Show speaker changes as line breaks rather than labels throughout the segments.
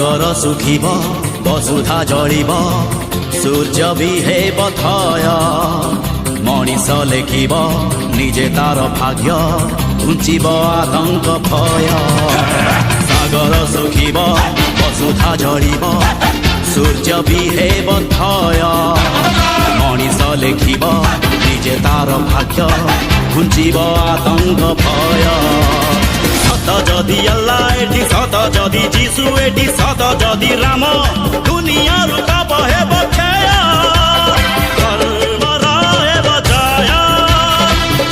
सागर सुखिब बसुधा जलिब सूर्य भी हेब थय मनीष लेखिब निजे तार भाग्य घुंचिब आतंक भय सागर सुखिब बसुधा जलिब सूर्य भी हेब थय मनीष लेखिब निजे तार भाग्य घुंचिब आतंक भय सत जदि अल्लाह एठी सत जदि जीशु एठी सत जदि राम दुनिया रूप हेब क्षय धर्म रहेब जय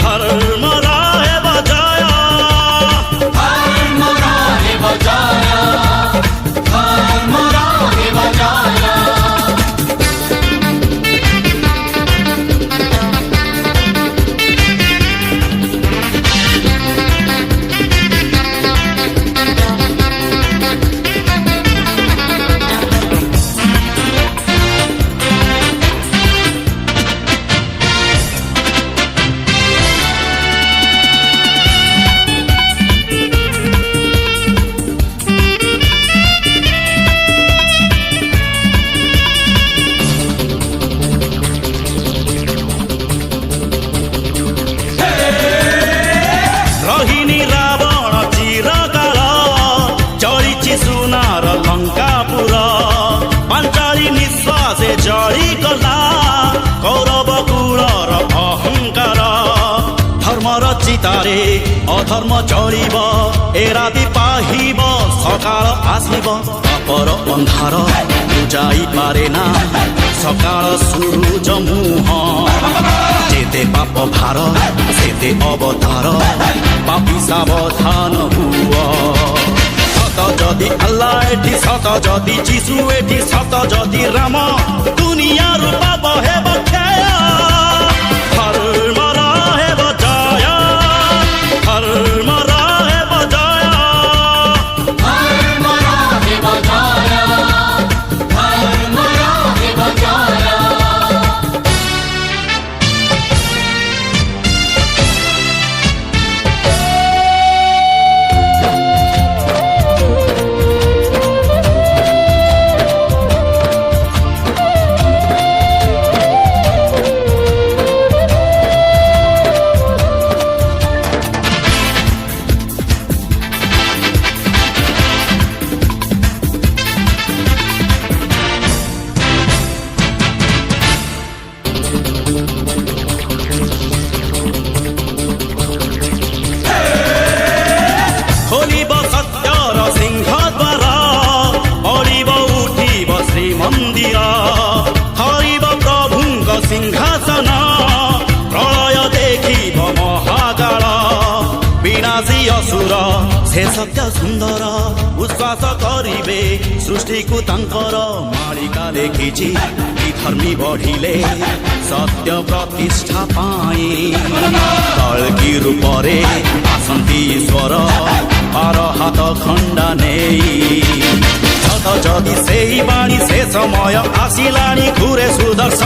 धर्म रहेब जय
धर्म रहेब जय धर्म रहेब जय
जड़ी गला कौरव कूलर अहंकार धर्मर चितारे अधर्म चलिब ए राति पाहिब सकाळ आसिब अपर अंधार बुझाई पारे ना सकाळ सूरज मुह जेते पाप भार सेते अवतार पापी सावधान हुआ सत जदि अल्लाह एठी सत जदि जीशु एठी सत जदि राम दुनिया रूप हेब क्षय धर्म रहेब जय धर्म रहेब जय
धर्म रहेब जय धर्म रहेब जय
खोलिब सत्यर सिंह द्वार पड़िब उठिब श्रीमंदिर हरिब प्रभुंक सिंहासन प्रलय देखिब महाकाल विनाशी असुर से सत्य सुंदर विश्वास करिबे सृष्टि को तांकर मालिका देखिछि धर्मी बढ़िले सत्य प्रतिष्ठा पाई कल्कि रूपरे आसंती ईश्वर पार हाथ खंडा नेई सत जदि सेही बाणी से समय आसिलाणी घुरे सुदर्शन